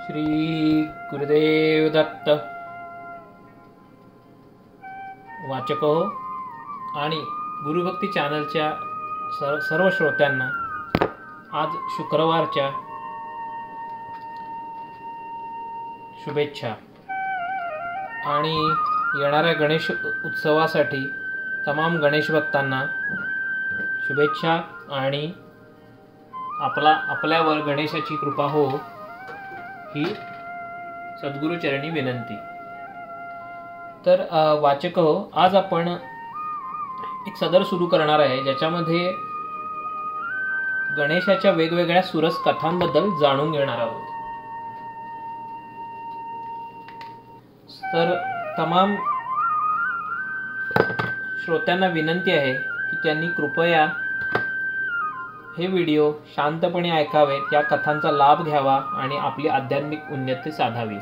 श्री गुरुदेव दत्त. वाचक हो आणि गुरुभक्ती चॅनलच्या सर्व श्रोत्यांना आज शुक्रवारच्या शुभेच्छा आणि येणाऱ्या गणेश उत्सवासाठी तमाम गणेश भक्तांना शुभेच्छा आणि आपल्यावर गणेशाची कृपा हो ही सद्गुरुचरणी विनंती. तर वाचक हो, आज आपण एक सदर सुरू करणार आहे ज्याच्यामध्ये गणेशाच्या वेगवेगळ्या सुरस कथांबद्दल जाणून घेणार आहोत. तर तमाम श्रोत्यांना विनंती आहे की त्यांनी कृपया हे व्हिडिओ शांतपणे ऐकावे, त्या कथांचा लाभ घ्यावा आणि आपली आध्यात्मिक उन्नती साधावी.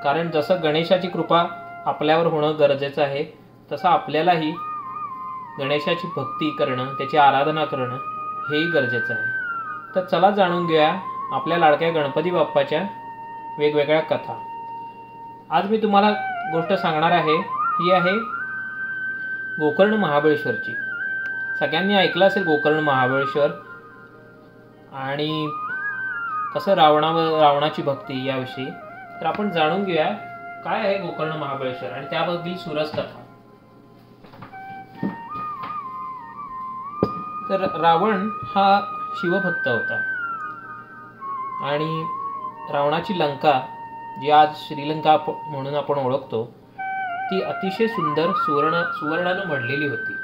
कारण जसं गणेशाची कृपा आपल्यावर होणं गरजेचं आहे तसं आपल्यालाही गणेशाची भक्ती करणं, त्याची आराधना करणं हेही गरजेचं आहे. तर चला जाणून घेऊया आपल्या लाडक्या गणपती बाप्पाच्या वेगवेगळ्या कथा. आज मी तुम्हाला गोष्ट सांगणार आहे ही आहे गोकर्ण महाबळेश्वरची. सगळ्यांनी ऐकलं असेल गोकर्ण महाबळेश्वर आणि कसं रावणाची भक्ती याविषयी. तर आपण जाणून घेऊया काय आहे गोकर्ण महाबळेश्वर आणि त्याबद्दल सुरस कथा. तर रावण हा शिवभक्त होता आणि रावणाची लंका जी आज श्रीलंका म्हणून आपण ओळखतो ती अतिशय सुंदर सुवर्णानं मढलेली होती.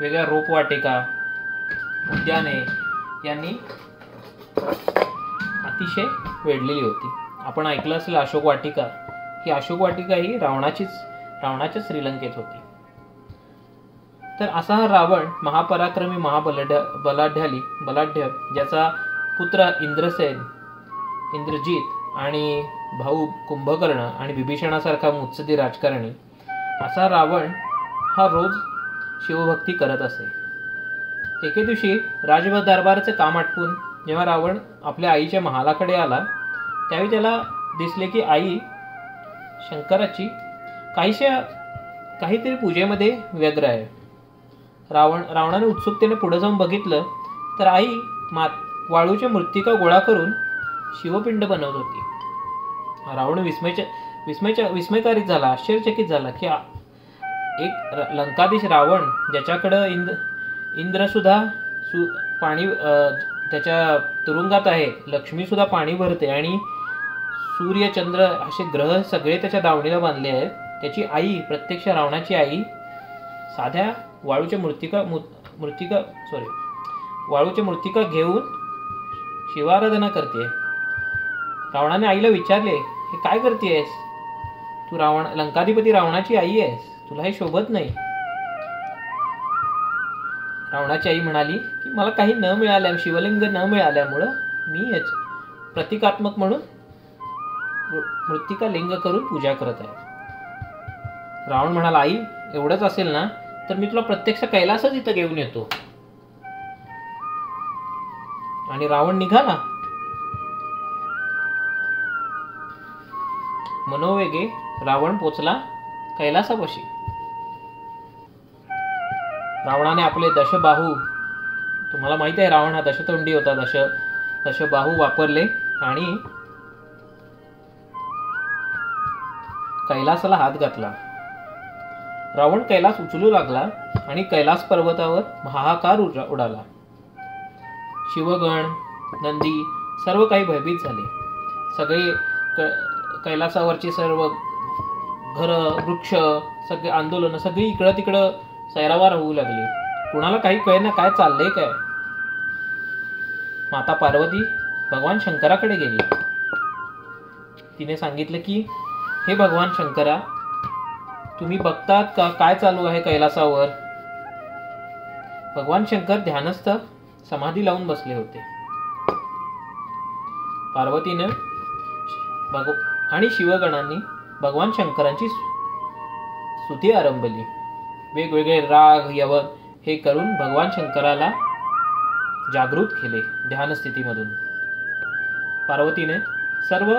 वेगळ्या रोपवाटिका, उद्याने यांनी अतिशय वेढलेली होती. आपण ऐकलं असेल अशोक वाटिका. ही अशोक वाटिका ही रावणाच्या श्रीलंकेत होती. तर असा हा रावण महापराक्रमी बलाढ्य ज्याचा पुत्र इंद्रसेन, इंद्रजित आणि भाऊ कुंभकर्ण आणि विभीषणासारखा मुत्सदी राजकारणी असा रावण हा रोज शिवभक्ती करत असे. एके दिवशी राजदरबाराचे काम आटपून जेव्हा रावण आपल्या आईच्या महालाकडे आला त्यावेळी त्याला दिसले की आई शंकराची काहीतरी पूजेमध्ये व्यग्र आहे. रावणाने उत्सुकतेने पुढे जाऊन बघितलं तर आई वाळूच्या मृत्तिका गोळा करून शिवपिंड बनवत होती. रावण विस्मयकारित झाला, आश्चर्यचकित झाला की एक लंकाधीश रावण ज्याच्याकडं इंद्र सुद्धा पाणी त्याच्या तुरुंगात आहे, लक्ष्मी सुद्धा पाणी भरते आणि सूर्य चंद्र असे ग्रह सगळे त्याच्या दावणीला बांधले आहेत, त्याची आई प्रत्यक्ष रावणाची आई साध्या वाळूच्या मृत्तिका घेऊन शिवाराधना करते. रावणाने आईला विचारले, हे काय करतेस तू? लंकाधिपती रावणाची आई आहेस, तुला हे शोभत नाही. रावणाची आई म्हणाली की मला काही न मिळाल्या, शिवलिंग न मिळाल्यामुळं मी याच प्रतिकात्मक म्हणून मृत्तिका लिंग करून पूजा करत आहे. रावण म्हणाला, आई एवढंच असेल ना तर मी तुला प्रत्यक्ष कैलासच इथं घेऊन येतो. आणि रावण निघाला. मनोवेगे रावण पोचला कैलासापाशी. रावणाने आपले दशबाहू, तुम्हाला माहिती आहे रावण हा दशतोंडी होता, दशबाहू वापरले आणि कैलासाला हात घातला. रावण कैलास उचलू लागला आणि कैलास पर्वतावर हाहाकार उडाला. शिवगण, नंदी सर्व काही भयभीत झाले. सगळे कैलासावरची सर्व घरं, वृक्ष, सगळे आंदोलन सगळी इकडं तिकडं सैरावार होऊ लागली. कुणाला काही कळेना काय चाललंय काय. माता पार्वती भगवान शंकराकडे गेली. तिने सांगितलं की हे भगवान शंकरा, तुम्ही बघतात का काय चालू आहे कैलासावर? भगवान शंकर ध्यानस्थ समाधी लावून बसले होते. पार्वतीने आणि शिवगणांनी भगवान शंकरांची स्तुती आरंभली. वेगवेगळे राग यवन हे करून भगवान शंकराला जागृत केले ध्यानस्थितीमधून. पार्वतीने सर्व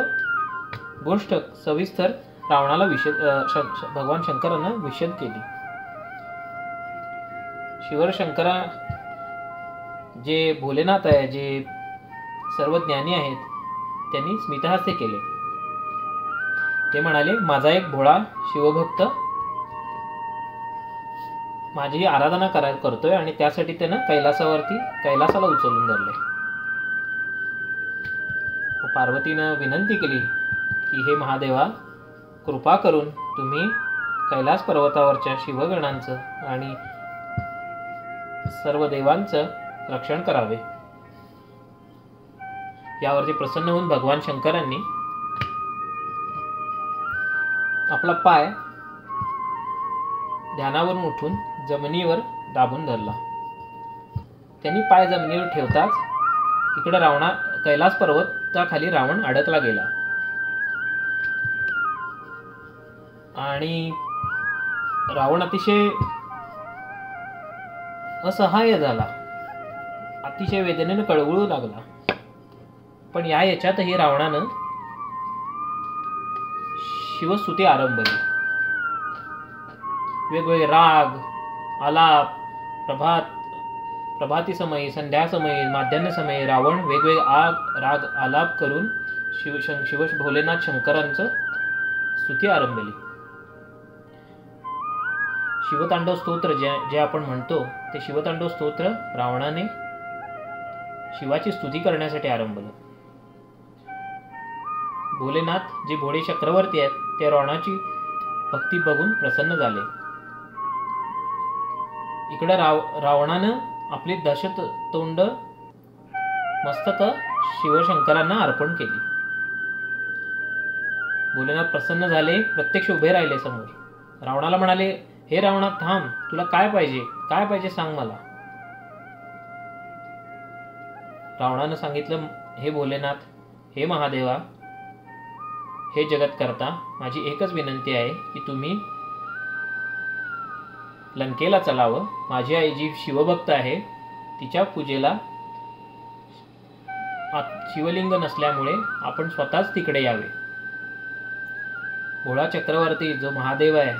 गोष्ट सविस्तर रावणाला भगवान शंकरांना विशद केली. शिवशंकरा जे भोलेनाथ आहे, जे सर्व ज्ञानी आहेत, त्यांनी स्मितहास्य केले. ते म्हणाले, माझा एक भोळा शिवभक्त माझी आराधना करतोय आणि त्यासाठी त्यानं कैलासाला उचलून धरले. पार्वतीनं विनंती केली की हे महादेवा, कृपा करून तुम्ही कैलास पर्वतावरच्या शिवगणांचं आणि सर्व देवांचं रक्षण करावे. यावरती प्रसन्न होऊन भगवान शंकरांनी आपला पाय ध्यानावरून उठून जमिनीवर दाबून धरला. त्यांनी पाय जमिनीवर ठेवताच इकडे कैलास पर्वताखाली रावण अडकला गेला आणि रावण अतिशय असहाय्य झाला, अतिशय वेदनेनं कळवळू लागला. पण याच्यातही रावणानं शिवस्तुती आरंभली. वेगवेगळे राग, आलाप, प्रभाती समयी, संध्या समयी, माध्यान्ह समयी रावण वेगवेगळे राग आलाप करून शिव भोलेनाथ शंकरांचं स्तुती आरंभली. शिवतांडव स्तोत्र जे आपण म्हणतो ते शिवतांडव स्तोत्र रावणाने शिवाची स्तुती करण्यासाठी आरंभलं. भोलेनाथ जे भोळे चक्रवर्ती आहेत ते रावणाची भक्ती बघून प्रसन्न झाले. इकडे रावणानं आपली दशतोंड मस्तक शिवशंकरांना अर्पण केली. भोलेनाथ प्रसन्न झाले, प्रत्यक्ष उभे राहिले समोर. रावणाला म्हणाले, हे रावणा थांब, तुला काय पाहिजे सांग मला. रावणानं सांगितलं, हे भोलेनाथ, हे महादेवा, हे जगत करता, माझी एकच विनंती आहे की तुम्ही लंकेला चलावं. माझी आई जी शिवभक्त आहे तिच्या पूजेला शिवलिंग नसल्यामुळे आपण स्वतःच तिकडे यावे. भोळा चक्रवर्ती जो महादेव आहे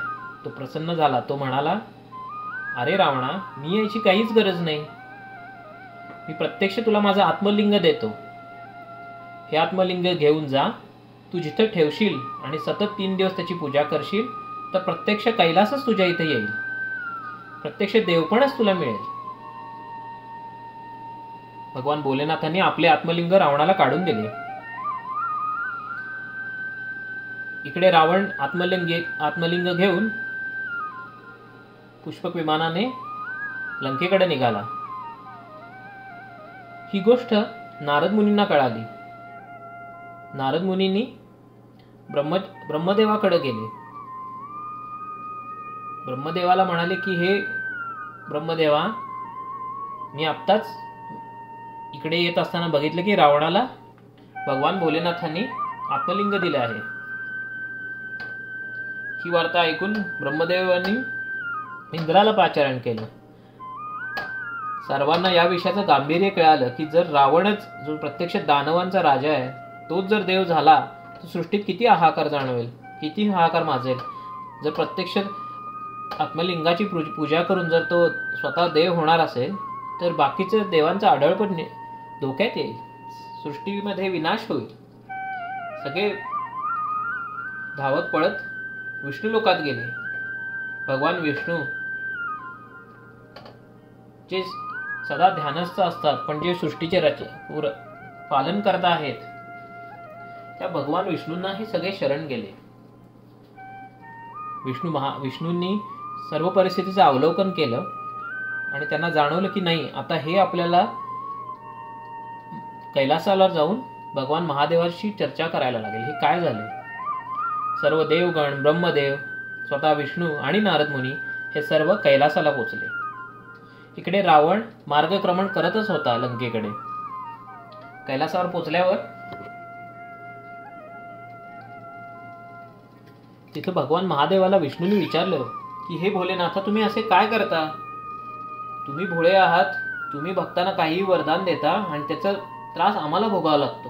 तो प्रसन्न झाला. तो म्हणाला, अरे रावणा, मी याची काहीच गरज नाही. मी प्रत्यक्ष तुला माझं आत्मलिंग देतो. हे आत्मलिंग घेऊन जा. तू जिथं ठेवशील आणि सतत 3 दिवस त्याची पूजा करशील तर प्रत्यक्ष कैलासच तुझ्या इथे येईल. प्रत्यक्ष देवपणच तुला मिळेल. भगवान भोलेनाथांनी आपले आत्मलिंग रावणाला काढून दिले. इकडे रावण आत्मलिंग घेऊन पुष्पक विमानाने लंकेकडे निघाला. ही गोष्ट नारद मुनींना कळाली. नारद मुनींनी ब्रह्मदेवाकडे गेले. ब्रह्मदेवाला म्हणाले की हे ब्रह्मदेवा, मी आत्ताच इकडे येत असताना बघितलं की रावणाला भगवान भोलेनाथांनी आत्मलिंग दिले आहे. ही वार्ता ऐकून ब्रह्मदेवांनी इंद्राला पाचारण केलं. सर्वांना या विषयाचं गांभीर्य कळालं की जर रावणच जो प्रत्यक्ष दानवांचा राजा आहे तोच जर देव झाला तर सृष्टीत किती हाहाकार जाणवेल, किती हाहाकार माजेल. जर प्रत्यक्ष आत्मलिंगाची पूजा करून जर तो स्वतः देव होणार असेल तर बाकीच्या देवांचा आढळपण धोक्यात येईल. सृष्टीमध्ये विनाश होईल. सगळे धावत पळत विष्णू लोकात गेले. भगवान विष्णू जे सदा ध्यानस्थ असतात पण जे सृष्टीचे पालन करता आहेत त्या भगवान विष्णूंना हे सगळे शरण गेले. विष्णूंनी सर्व परिस्थितीचं अवलोकन केलं आणि त्यांना जाणवलं की नाही, आता हे आपल्याला कैलासाला जाऊन भगवान महादेवाशी चर्चा करायला लागेल. हे काय झाले. सर्व देवगण, ब्रह्मदेव, स्वतः विष्णू आणि नारद मुनी हे सर्व कैलासाला पोचले. इकडे रावण मार्गक्रमण करतच होता लंकेकडे. कैलासावर पोचल्यावर तिथं भगवान महादेवाला विष्णूने विचारलं की हे भोलेनाथा, तुम्ही असे काय करता? तुम्ही भोळे आहात, तुम्ही भक्तांना काही वरदान देता आणि त्याचा त्रास आम्हाला भोगावा लागतो.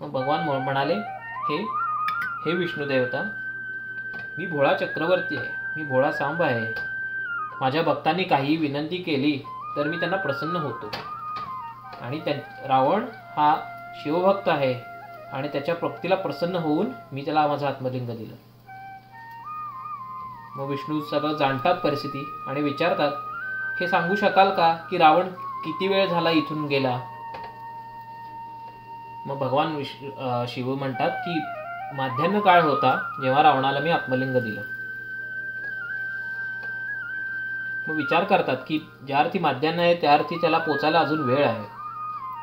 मग भगवान म्हणाले, हे विष्णू देवता, मी भोळा चक्रवर्ती आहे, मी भोळा सांब आहे. माझ्या भक्तांनी काही विनंती केली तर मी त्यांना प्रसन्न होतो. आणि रावण हा शिवभक्त आहे आणि त्याच्या भक्तीला प्रसन्न होऊन मी त्याला माझं आत्मलिंग दिलं. मग विष्णू सगळं जाणतात परिस्थिती आणि विचारतात, हे सांगू शकाल का की रावण किती वेळ झाला इथून गेला? मग भगवान शिव म्हणतात की माध्यान्ह काळ होता जेव्हा रावणाला मी आत्मलिंग दिलं. मग विचार करतात की ज्या अर्थी माध्यान्ह आहे त्या अर्थी त्याला पोचायला अजून वेळ आहे.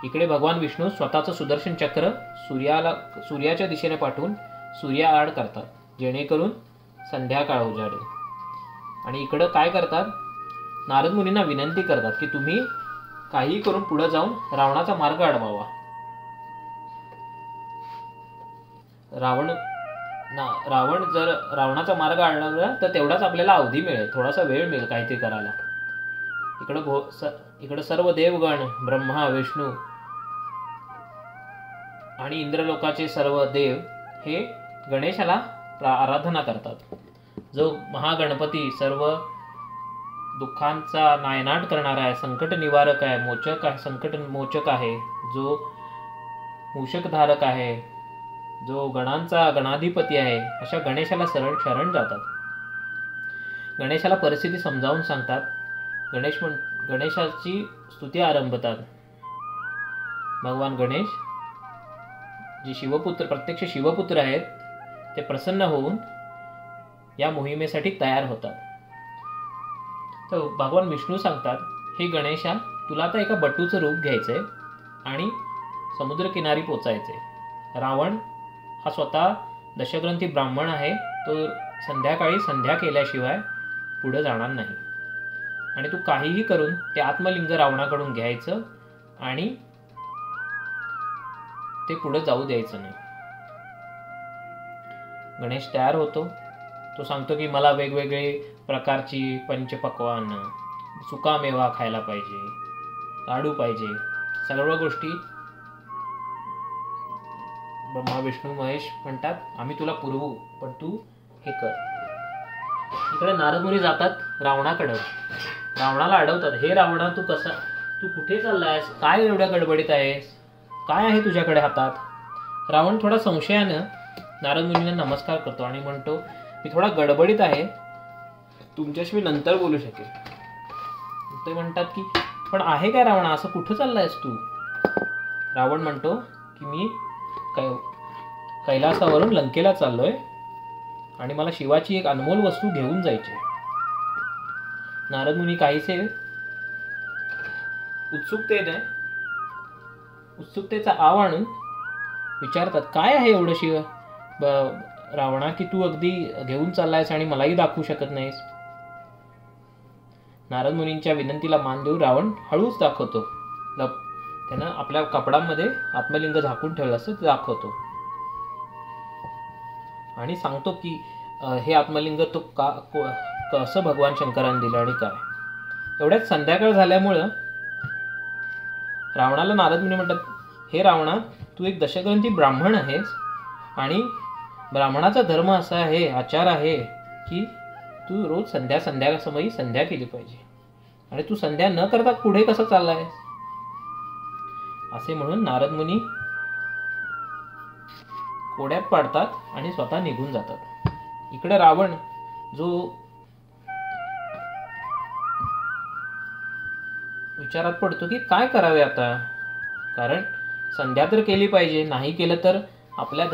इकडे भगवान विष्णू स्वतःचं सुदर्शन चक्र सूर्याच्या दिशेने पाठवून सूर्याआड करतात, जेणेकरून संध्याकाळ उजाडेल. आणि इकडं काय करतात, नारद मुनींना विनंती करतात की तुम्ही काही करून पुढे जाऊन रावणाचा मार्ग अडवावा. रावण जर रावणाचा मार्ग अडवला तर तेवढाच आपल्याला अवधी मिळेल, थोडासा वेळ मिळेल काहीतरी करायला. इकडं सर्व देवगण, ब्रह्मा, विष्णू आणि इंद्रलोकाचे सर्व देव हे गणेशाला आराधना करतात. जो महागणपती सर्व दुःखांचा नायनाट करणारा आहे, संकट निवारक आहे, संकट मोचक आहे, जो मूषकधारक आहे, जो गणांचा गणाधिपती आहे, अशा गणेशाला शरण जातात. गणेशाला परिस्थिती समजावून सांगतात. गणेशाची स्तुती आरंभतात. भगवान गणेश जे प्रत्यक्ष शिवपुत्र आहेत ते प्रसन्न होऊन या मोहिमेसाठी तयार होतात. तर भगवान विष्णू सांगतात, हे गणेशा, तुला आता एका बटूचं रूप घ्यायचंय आणि समुद्रकिनारी पोचायचंय. रावण हा स्वतः दशग्रंथी ब्राह्मण आहे, तो संध्याकाळी संध्या केल्याशिवाय पुढे जाणार नाही. आणि तू काहीही करून ते आत्मलिंग रावणाकडून घ्यायचं आणि ते पुढे जाऊ द्यायचं नाही. गणेश तयार होतो. तो सांगतो की मला वेगवेगळे प्रकारची पंचपक्वान, सुकामेवा खायला पाहिजे, लाडू पाहिजे, सर्व गोष्टी. ब्रह्मा, विष्णू, महेश म्हणतात, आम्ही तुला पुरवू, पण तू हे कर. इकडे नारद मुनी जातात रावणाकडं, रावणाला अडवतात. हे रावणा, तू कुठे चाललायस? काय एवढ्या गडबडीत आहेस? काय आहे तुझ्याकडे हातात? रावण थोडा संशयानं नारद मुनींना नमस्कार करतो आणि म्हणतो, मी थोडा गडबडीत आहे, तुमच्याशी मी नंतर बोलू शकेल. ते म्हणतात की पण आहे काय रावणा, असं कुठं चाललायस तू? रावण म्हणतो की मी कैलासावरून लंकेला चाललोय आणि मला शिवाची एक अनमोल वस्तू घेऊन जायची. नारद मुनी काहीसे उत्सुकतेचा आव आणून विचारतात, काय आहे एवढं रावणा की तू अगदी घेऊन चाललायस आणि मलाही दाखवू शकत नाहीस? नारद मुनींच्या विनंतीला मान देऊन रावण हळूच दाखवतो. त्यानं आपल्या कपड्यांमध्ये आत्मलिंग झाकून ठेवलं असतं ते दाखवतो आणि सांगतो की हे आत्मलिंग तो कसं भगवान शंकरांनी दिलं आणि काय. एवढ्यात संध्याकाळ झाल्यामुळं रावणाला नारद मुनी म्हणतात, हे रावणा, तू एक दशग्रंथी ब्राह्मण आहेस आणि ब्राह्मणाचा धर्म असा आहे, आचार आहे की तू रोज संध्याकाळी संध्या केली पाहिजे आणि तू संध्या न करता पुढे कसं चाललाय? असे म्हणून नारद मुनी कोड्यात पाडतात आणि स्वतः निघून जातात. इकडे रावण जो विचारात पडतो की काय करावे आता, कारण संध्या तर केली पाहिजे, नाही केलं तर आपल्या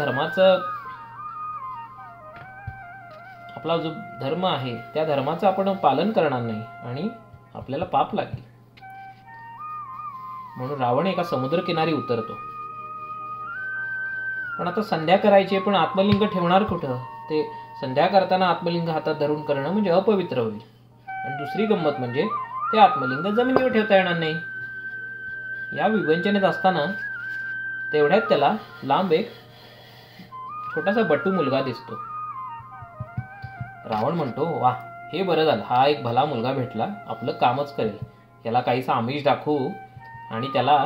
आपला जो धर्म आहे त्या धर्माचं आपण पालन करणार नाही आणि आपल्याला पाप लागेल. म्हणून रावण एका समुद्रकिनारी उतरतो. पण आता संध्या करायची, पण आत्मलिंग ठेवणार कुठं? ते संध्या करताना आत्मलिंग हातात धरून करणं म्हणजे अपवित्र होईल. आणि दुसरी गंमत म्हणजे ते आत्मलिंग जमिनीवर ठेवता येणार नाही. या विवंचनेत असताना तेवढ्यात त्याला लांब एक छोटासा बटू मुलगा दिसतो. रावण म्हणतो, वा, हे बरं झालं, हा एक भला मुलगा भेटला, आपलं कामच करेल. याला काहीसा आमिष दाखवू आणि त्याला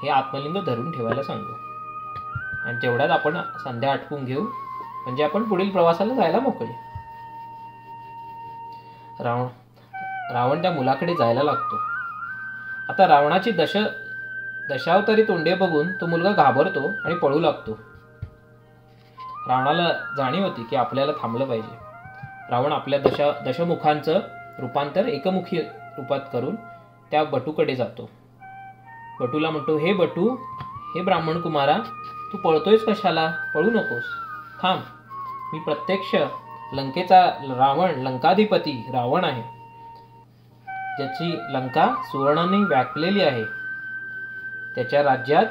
हे आत्मलिंग धरून ठेवायला सांगू आणि तेवढ्यात आपण संध्या आटपून घेऊ, म्हणजे आपण पुढील प्रवासाला जायला मोकळे. रावण त्या मुलाकडे जायला लागतो. आता रावणाची दशावतारी तोंडे बघून तो मुलगा घाबरतो आणि पळू लागतो. रावणाला जाणीव होती की आपल्याला थांबलं पाहिजे. रावण आपल्या दशमुखांचं रूपांतर एकमुखी रूपात करून त्या बटूकडे जातो. बटूला म्हणतो, हे बटू, हे ब्राह्मण कुमारा, तू पळतोयस कशाला? पळू नकोस, थांब. मी प्रत्यक्ष लंकेचा रावण, लंकाधिपती रावण आहे, ज्याची लंका सुवर्णाने व्यापलेली आहे. त्याच्या राज्यात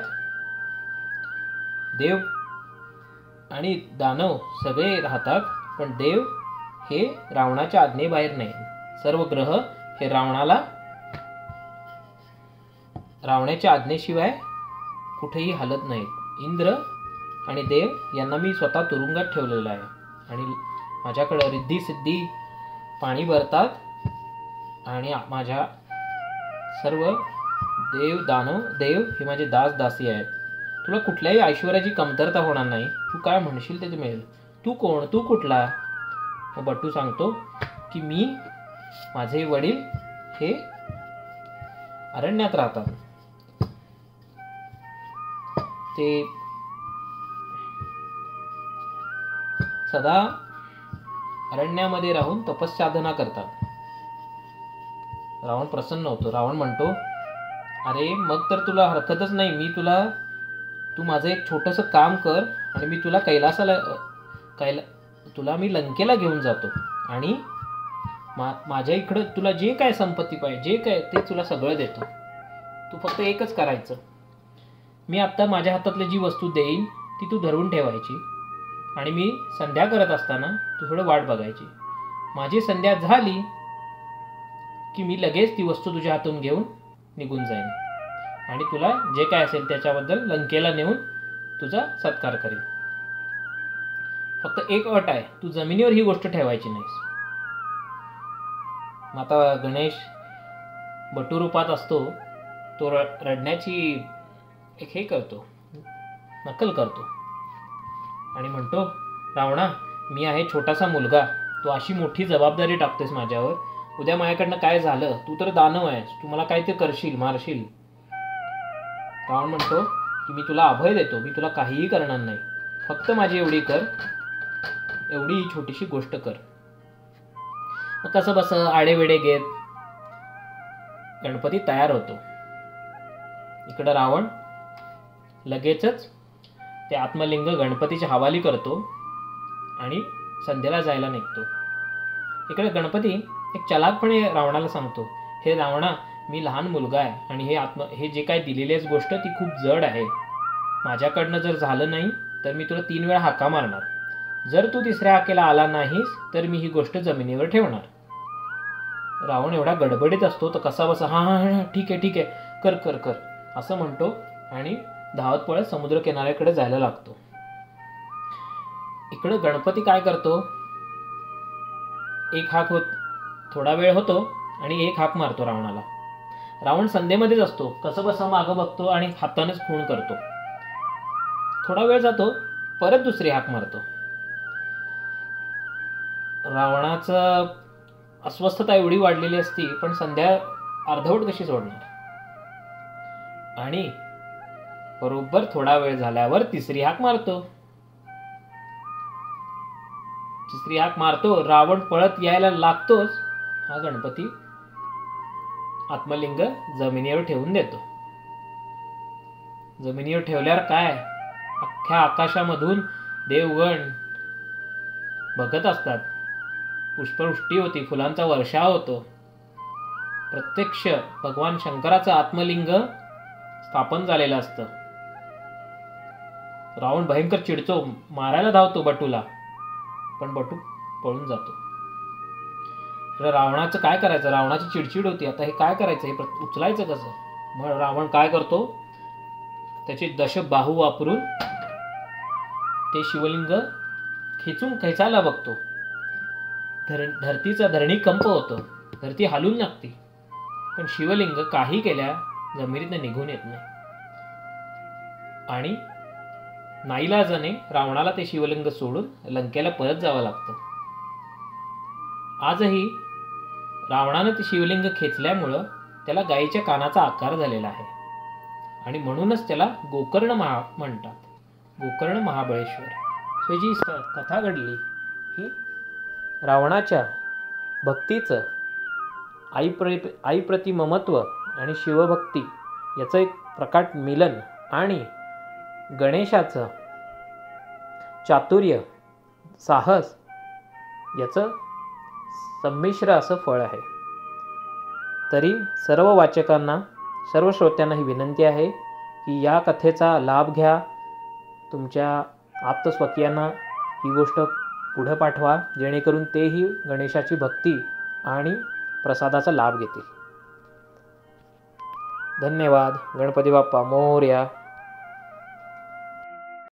देव आणि दानव सगळे राहतात, पण देव हे रावणाच्या आज्ञेबाहेर नाही. सर्व ग्रह हे रावणाच्या आज्ञेशिवाय कुठेही हलत नाहीत. इंद्र आणि देव यांना मी स्वतः तुरुंगात ठेवलेलं आहे आणि माझ्याकडे रिद्धी सिद्धी पाणी भरतात आणि माझ्या सर्व देव हे माझे दास दासी आहेत. तुला कुठल्याही ऐश्वर्याची कमतरता होणार नाही. तू काय म्हणशील ते मिळेल. तू कोण? तू कुठला? मग बट्टू सांगतो की माझे वडील हे अरण्यात राहतात. ते सदा अरण्यामध्ये राहून तपस्साधना करतात. रावण प्रसन्न होतो. रावण म्हणतो, अरे मग तर तुला हरकतच नाही. तू माझं एक छोटंसं काम कर आणि मी तुला तुला मी लंकेला घेऊन जातो आणि माझ्या इकडं तुला जे काय संपत्ती पाहिजे, जे काय ते तुला सगळं देतो. तू फक्त एकच करायचं, मी आत्ता माझ्या हातातली जी वस्तू देईन ती तू धरून ठेवायची आणि मी संध्या करत असताना तू थोडं वाट बघायची. माझी संध्या झाली की मी लगेच ती वस्तू तुझ्या हातून घेऊन निघून जाईन आणि तुला जे काय असेल त्याच्याबद्दल लंकेला नेऊन तुझा सत्कार करेन. फक्त एक अट आहे, तू जमिनीवर ही गोष्ट ठेवायची नाहीस. आता गणेश बटू रूपात असतो. तो रडण्याची एक नक्कल करतो आणि म्हणतो, रावणा, मी आहे छोटासा मुलगा, तू अशी मोठी जबाबदारी टाकतोस माझ्यावर. उद्या माझ्याकडनं काय झालं, तू तर दानव आहेस, तू मला काय ते करशील, मारशील. रावण म्हणतो की मी तुला अभय देतो, मी तुला काहीही करणार नाही, फक्त माझी एवढी छोटीशी गोष्ट कर. मग कसं बस आडेवेडे घेत गणपती तयार होतो. इकडं रावण लगेचच ते आत्मलिंग गणपतीच्या हवाली करतो आणि संध्येला जायला निघतो. इकडे गणपती एक चलाकपणे रावणाला सांगतो, हे रावणा, मी लहान मुलगा आहे आणि हे जे काय दिलेलीच गोष्ट ती खूप जड आहे. माझ्याकडनं जर झालं नाही तर मी तुला 3 वेळा हाका मारणार. जर तू 3ऱ्या हाकेला आला नाहीस तर मी ही गोष्ट जमिनीवर ठेवणार. रावण एवढा गडबडीत असतो तर कसा बसा हा ठीक आहे कर कर कर असं म्हणतो आणि धावत पळत समुद्र किनाऱ्याकडे जायला लागतो. इकडं गणपती काय करतो, एक हाक थोडा वेळ होतो आणि एक हाक मारतो रावणाला. रावण संध्येमध्येच असतो, कसं बसा मागं बघतो आणि हातानेच खून करतो. थोडा वेळ जातो, परत दुसरी हाक मारतो. रावणाचं अस्वस्थता एवढी वाढलेली असती, पण संध्या अर्धवट कशी सोडणार. आणि बरोबर थोडा वेळ झाल्यावर तिसरी हाक मारतो. रावण पळत यायला लागतोच, हा गणपती आत्मलिंग जमिनीवर ठेवून देतो. जमिनीवर ठेवल्यावर काय, अख्ख्या आकाशामधून देवगण बघत असतात. पुष्पवृष्टी होती, फुलांचा वर्षाव होतो. प्रत्यक्ष भगवान शंकराचं आत्मलिंग स्थापन झालेलं असतं. रावण भयंकर चिडतो, मारायला धावतो बटूला, पण बटू पळून जातो. रावणाचं काय करायचं, रावणाची चिडचिड होती. आता हे काय करायचं, हे उचलायचं कसं. मग रावण काय करतो, त्याचे 10 बाहू वापरून ते शिवलिंग खेचायला बघतो. धरतीचा धरणी कंप होतो, धरती हालून लागते, पण शिवलिंग काही केल्या जमिनीतनं निघून येत नाही. आणि नाईलाजाने रावणाला ते शिवलिंग सोडून लंकेला परत जावं लागतं. आजही रावणानं ते शिवलिंग खेचल्यामुळं त्याला गायीच्या कानाचा आकार झालेला आहे आणि म्हणूनच त्याला गोकर्ण म्हणतात, गोकर्ण महाबळेश्वर. सो जी कथा घडली ही रावणाच्या भक्तीचं आईप्रती ममत्व आणि शिवभक्ती याचं एक प्रकट मिलन आणि गणेशाचं चातुर्य साहस याचं संमिश्र असं फळ आहे. तरी सर्व वाचकांना, सर्व श्रोत्यांना ही विनंती आहे की या कथेचा लाभ घ्या. तुमच्या आप्तस्वकीयांना ही गोष्ट पुढं पाठवा, जेणेकरून तेही गणेशाची भक्ती आणि प्रसादाचा लाभ घेतील. धन्यवाद. गणपती बाप्पा मोरया.